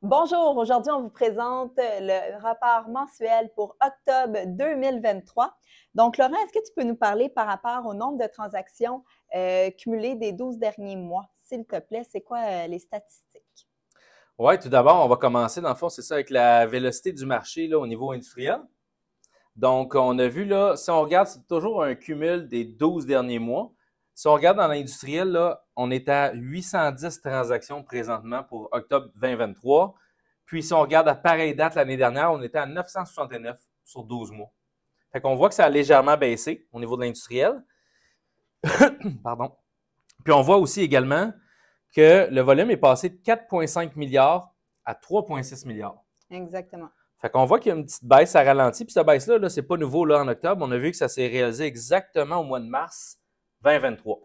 Bonjour, aujourd'hui on vous présente le rapport mensuel pour octobre 2023. Donc Laurent, est-ce que tu peux nous parler par rapport au nombre de transactions cumulées des 12 derniers mois? S'il te plaît, c'est quoi les statistiques? Oui, tout d'abord, on va commencer, dans le fond, c'est ça, avec la vélocité du marché là, au niveau industriel. Donc, on a vu là, si on regarde, c'est toujours un cumul des 12 derniers mois. Si on regarde dans l'industriel, là, on est à 810 transactions présentement pour octobre 2023. Puis, si on regarde à pareille date l'année dernière, on était à 969 sur 12 mois. Fait qu'on voit que ça a légèrement baissé au niveau de l'industriel. Pardon. Puis, on voit aussi également que le volume est passé de 4,5 milliards à 3,6 milliards. Exactement. Fait qu'on voit qu'il y a une petite baisse à ralenti. Puis cette baisse-là, là, c'est pas nouveau là, en octobre. On a vu que ça s'est réalisé exactement au mois de mars 2023.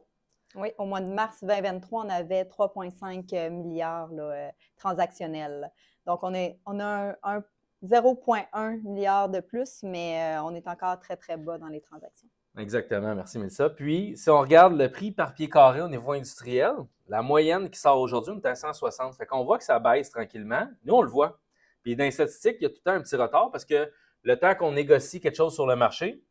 Oui, au mois de mars 2023, on avait 3,5 milliards là, transactionnels. Donc, on a un 0,1 milliard de plus, mais on est encore très, très bas dans les transactions. Exactement, merci Mélissa. Puis, si on regarde le prix par pied carré au niveau industriel, la moyenne qui sort aujourd'hui, on est à 160. Fait qu'on voit que ça baisse tranquillement. Nous, on le voit. Puis, dans les statistiques, il y a tout le temps un petit retard parce que le temps qu'on négocie quelque chose sur le marché,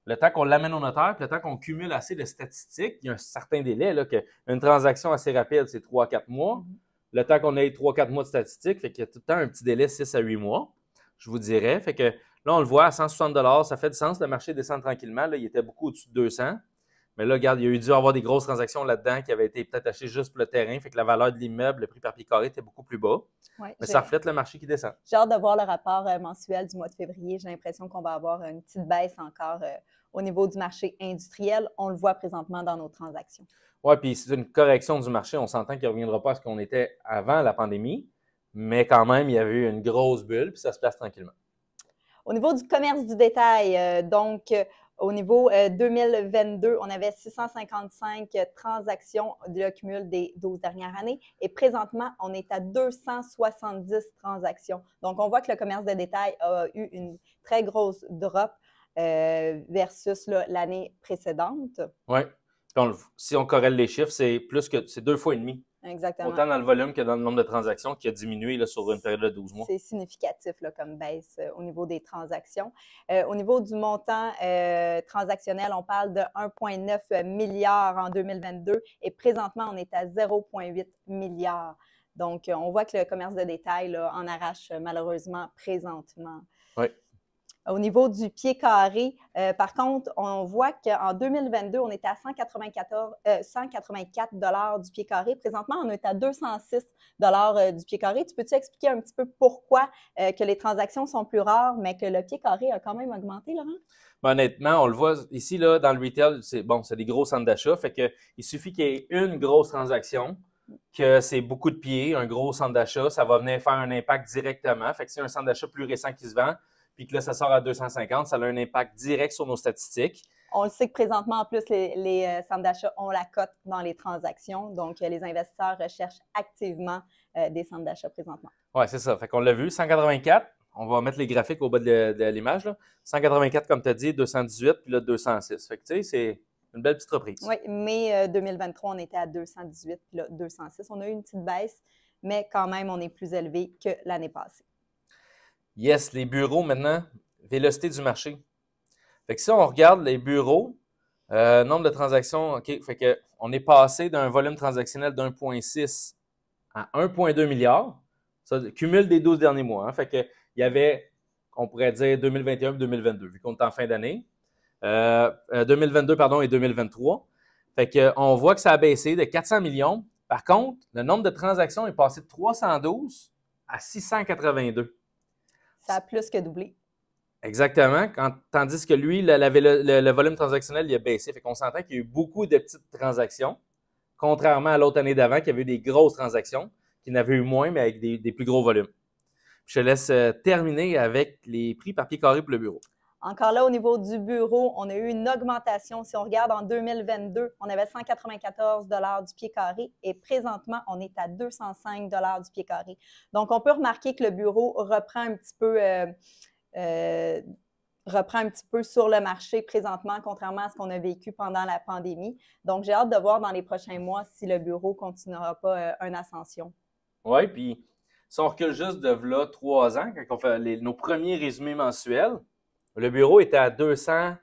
le temps qu'on l'amène au notaire, puis le temps qu'on cumule assez de statistiques, il y a un certain délai, là, qu'une transaction assez rapide, c'est 3 à 4 mois. Le temps qu'on ait 3 à 4 mois de statistiques, fait qu'il y a tout le temps un petit délai 6 à 8 mois, je vous dirais. Fait que là, on le voit à 160 ça fait du sens. Le marché descend tranquillement. Là, il était beaucoup au-dessus de 200. Mais là, regarde, il y a eu dû avoir des grosses transactions là-dedans qui avaient été peut-être achetées juste pour le terrain. Fait que la valeur de l'immeuble, le prix par pied carré était beaucoup plus bas. Ouais, Mais ça reflète le marché qui descend. j'ai hâte de voir le rapport mensuel du mois de février. J'ai l'impression qu'on va avoir une petite baisse encore au niveau du marché industriel. On le voit présentement dans nos transactions. Oui, puis c'est une correction du marché. On s'entend qu'il ne reviendra pas à ce qu'on était avant la pandémie. Mais quand même, il y avait eu une grosse bulle, puis ça se place tranquillement. Au niveau du commerce du détail, au niveau 2022, on avait 655 transactions de cumul des 12 dernières années et présentement, on est à 270 transactions. Donc, on voit que le commerce de détail a eu une très grosse drop versus l'année précédente. Oui. Si on corrèle les chiffres, c'est 2 fois et demi. Exactement. Autant dans le volume que dans le nombre de transactions qui a diminué là, sur une période de 12 mois. C'est significatif là, comme baisse au niveau des transactions. Au niveau du montant transactionnel, on parle de 1,9 milliard en 2022 et présentement, on est à 0,8 milliard. Donc, on voit que le commerce de détail là, en arrache malheureusement présentement. Oui. Au niveau du pied carré, par contre, on voit qu'en 2022, on était à 184 du pied carré. Présentement, on est à 206 du pied carré. Tu peux-tu expliquer un petit peu pourquoi que les transactions sont plus rares, mais que le pied carré a quand même augmenté, Laurent? Ben, honnêtement, on le voit ici, là, dans le retail, c'est des gros centres d'achat. Fait que il suffit qu'il y ait une grosse transaction, que c'est beaucoup de pieds, un gros centre d'achat, ça va venir faire un impact directement. Fait que c'est un centre d'achat plus récent qui se vend, puis que là, ça sort à 250, ça a un impact direct sur nos statistiques. On le sait que présentement, en plus, les centres d'achat ont la cote dans les transactions. Donc, les investisseurs recherchent activement des centres d'achat présentement. Ouais, c'est ça. Fait qu'on l'a vu, 184. On va mettre les graphiques au bas de l'image. Là. 184, comme tu as dit, 218, puis là, 206. Fait que, tu sais, c'est une belle petite reprise. Oui, mai 2023, on était à 218, puis là, 206. On a eu une petite baisse, mais quand même, on est plus élevé que l'année passée. Yes, les bureaux maintenant, vélocité du marché. Fait que si on regarde les bureaux, nombre de transactions, OK, fait que on est passé d'un volume transactionnel d'1,6 à 1,2 milliard. Ça, cumule des 12 derniers mois. Hein. Fait que il y avait, on pourrait dire 2021 et 2022, vu qu'on est en fin d'année. 2022, pardon, et 2023. Fait que on voit que ça a baissé de 400 millions. Par contre, le nombre de transactions est passé de 312 à 682. Ça a plus que doublé. Exactement. Tandis que lui, le volume transactionnel, il a baissé. Fait qu'on s'entend qu'il y a eu beaucoup de petites transactions, contrairement à l'autre année d'avant, qui avait eu des grosses transactions, qui n'avaient eu moins, mais avec des plus gros volumes. Puis je te laisse terminer avec les prix par pied carré pour le bureau. Encore là, au niveau du bureau, on a eu une augmentation. Si on regarde en 2022, on avait 194 du pied carré et présentement, on est à 205 du pied carré. Donc, on peut remarquer que le bureau reprend un petit peu sur le marché présentement, contrairement à ce qu'on a vécu pendant la pandémie. Donc, j'ai hâte de voir dans les prochains mois si le bureau continuera pas une ascension. Oui, puis Si on recule juste de là 3 ans, quand on fait nos premiers résumés mensuels, le bureau était à 200,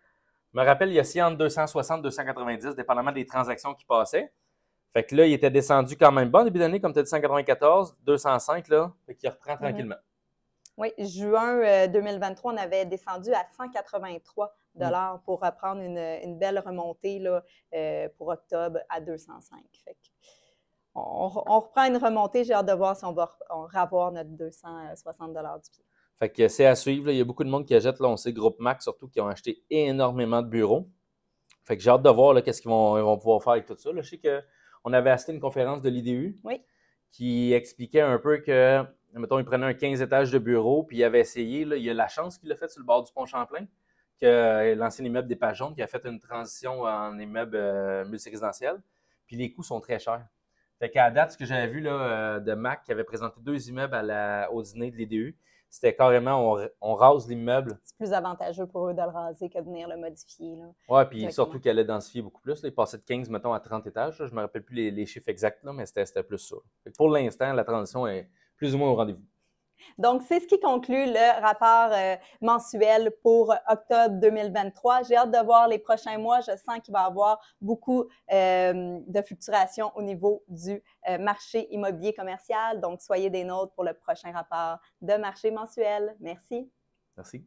je me rappelle, il y a aussi entre 260 et 290, dépendamment des transactions qui passaient. Fait que là, il était descendu quand même bon début d'année, comme tu as dit, 194, 205, là. Fait qu'il reprend tranquillement. Oui, juin 2023, on avait descendu à 183 pour reprendre une belle remontée là, pour octobre à 205. Fait que on reprend une remontée. J'ai hâte de voir si on va revoir notre 260 du pied. Fait que c'est à suivre. Là. Il y a beaucoup de monde qui achète, là, on sait, Groupe Max, surtout, qui ont acheté énormément de bureaux. Fait que j'ai hâte de voir qu'est-ce qu'ils vont pouvoir faire avec tout ça. Là, je sais qu'on avait assisté à une conférence de l'IDU qui expliquait un peu que, mettons, ils prenaient un 15 étages de bureau, puis ils avaient essayé, là, il y a la chance qu'il l'a fait sur le bord du pont Champlain, que l'ancien immeuble des Pages jaunes, qui a fait une transition en immeuble multirésidentiel, puis les coûts sont très chers. Fait qu'à date, ce que j'avais vu là, de Mac qui avait présenté 2 immeubles au dîner de l'IDU, c'était carrément, on rase l'immeuble. C'est plus avantageux pour eux de le raser que de venir le modifier. Oui, puis surtout qu'elle allait densifier beaucoup plus. Là. Il passait de 15, mettons, à 30 étages. Là. Je ne me rappelle plus les chiffres exacts, là, mais c'était plus ça. Pour l'instant, la transition est plus ou moins au rendez-vous. Donc, c'est ce qui conclut le rapport mensuel pour octobre 2023. J'ai hâte de voir les prochains mois. Je sens qu'il va y avoir beaucoup de fluctuations au niveau du marché immobilier commercial. Donc, soyez des nôtres pour le prochain rapport de marché mensuel. Merci. Merci.